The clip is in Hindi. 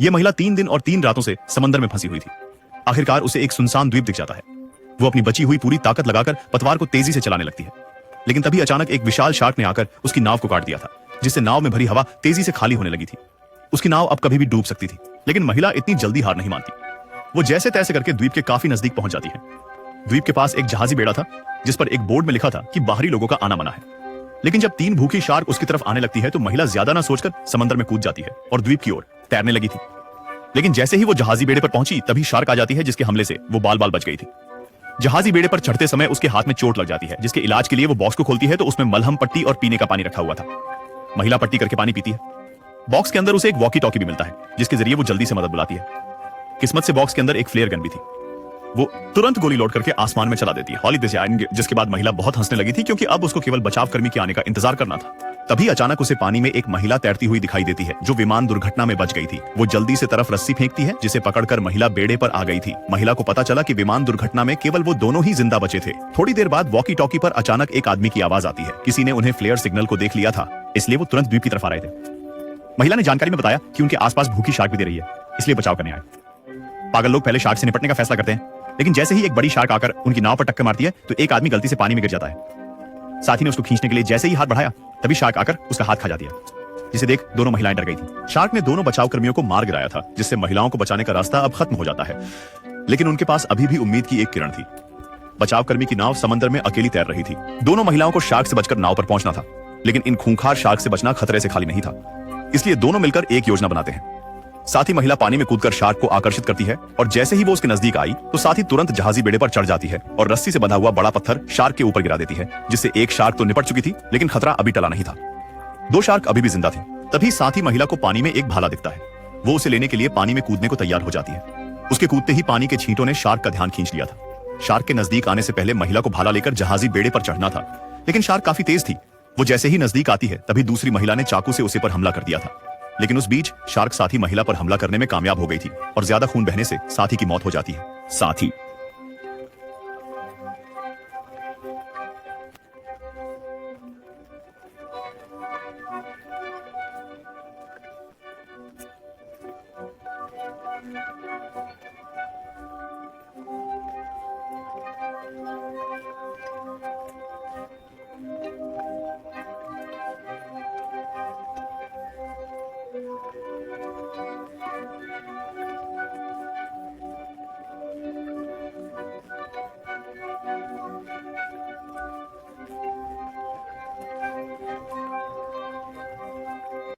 यह महिला 3 दिन और 3 रातों से समंदर में फंसी हुई थी। आखिरकार उसे एक सुनसान द्वीप दिख जाता है। वो अपनी बची हुई पूरी ताकत लगाकर पतवार को तेजी से चलाने लगती है, लेकिन तभी अचानक एक विशाल शार्क ने आकर उसकी नाव को काट दिया था, जिससे नाव में भरी हवा तेजी से खाली होने लगी थी। उसकी नाव अब कभी भी डूब सकती थी, लेकिन महिला इतनी जल्दी हार नहीं मानती। वो जैसे तैसे करके द्वीप के काफी नजदीक पहुंच जाती है। द्वीप के पास एक जहाजी बेड़ा था, जिस पर एक बोर्ड में लिखा था कि बाहरी लोगों का आना मना है। लेकिन जब 3 भूखी शार्क उसकी तरफ आने लगती है तो महिला ज्यादा ना सोचकर समंदर में कूद जाती है और द्वीप की ओर तैरने लगी थी। लेकिन जैसे ही वो जहाजी बेड़े पर पहुंची, तभी शार्क आ जाती है, जिसके हमले से वो बाल बाल बच गई थी। जहाजी बेड़े पर चढ़ते समय उसके हाथ में चोट लग जाती है, जिसके इलाज के लिए वो बॉक्स को खोलती है तो उसमें मलहम, पट्टी और पीने का पानी रखा हुआ था। महिला पट्टी करके पानी पीती है। बॉक्स के अंदर उसे एक वॉकी टॉकी भी मिलता है, जिसके जरिए वो जल्दी से मदद बुलाती है। किस्मत से बॉक्स के अंदर एक फ्लेयर गन भी थी। वो तुरंत गोली लोड करके आसमान में चला देती है, हॉली दिस आएंगे, जिसके बाद महिला बहुत हंसने लगी थी, क्योंकि अब उसको केवल बचाव कर्मी के आने का इंतजार करना था। तभी अचानक उसे पानी में एक महिला तैरती हुई दिखाई देती है, जो विमान दुर्घटना में बच गई थी। वो जल्दी से तरफ रस्सी फेंकती है, जिसे पकड़कर महिला बेड़े पर आ गई थी। महिला को पता चला कि विमान दुर्घटना में केवल वो दोनों ही जिंदा बचे थे। थोड़ी देर बाद वॉकी टॉकी पर अचानक एक आदमी की आवाज आती है। किसी ने उन्हें फ्लेयर सिग्नल को देख लिया था, इसलिए वो तुरंत द्वीप की तरफ आ रहे थे। महिला ने जानकारी में बताया कि उनके आसपास भूखी शार्क भी दे रही है, इसलिए बचाव करने आए। पागल लोग पहले शार्क से निपटने का फैसला करते हैं, लेकिन जैसे ही एक बड़ी शार्क आकर उनकी नाव पर टक्कर मारती है तो एक आदमी गलती से पानी में गिर जाता है। साथी ने उसको खींचने के लिए जैसे ही हाथ बढ़ाया, तभी शार्क आकर उसका हाथ खा जाती है, जिसे देख दोनों महिलाएं डर गई थी। शार्क ने दोनों बचाव कर्मियों को मार गिराया था, जिससे महिलाओं को बचाने का रास्ता अब खत्म हो जाता है। लेकिन उनके पास अभी भी उम्मीद की एक किरण थी। बचाव कर्मी की नाव समंदर में अकेली तैर रही थी। दोनों महिलाओं को शार्क से बचकर नाव पर पहुंचना था, लेकिन इन खूंखार शार्क से बचना खतरे से खाली नहीं था। इसलिए दोनों मिलकर एक योजना बनाते हैं। साथ ही महिला पानी में कूदकर शार्क को आकर्षित करती है, और जैसे ही वो उसके नजदीक आई तो साथी तुरंत जहाजी बेड़े पर चढ़ जाती है और रस्सी से बंधा हुआ बड़ा पत्थर शार्क के ऊपर गिरा देती है, जिससे एक शार्क तो निपट चुकी थी, लेकिन खतरा अभी टला नहीं था। 2 शार्क अभी भी जिंदा थे। तभी साथी महिला को पानी में एक भाला दिखता है। वो उसे लेने के लिए पानी में कूदने को तैयार हो जाती है। उसके कूदते ही पानी के छींटों ने शार्क का ध्यान खींच लिया था। शार्क के नजदीक आने से पहले महिला को भाला लेकर जहाजी बेड़े पर चढ़ना था, लेकिन शार्क काफी तेज थी। वो जैसे ही नजदीक आती है, तभी दूसरी महिला ने चाकू से उसे पर हमला कर दिया था। लेकिन उस बीच शार्क साथी महिला पर हमला करने में कामयाब हो गई थी और ज्यादा खून बहने से साथी की मौत हो जाती है। साथी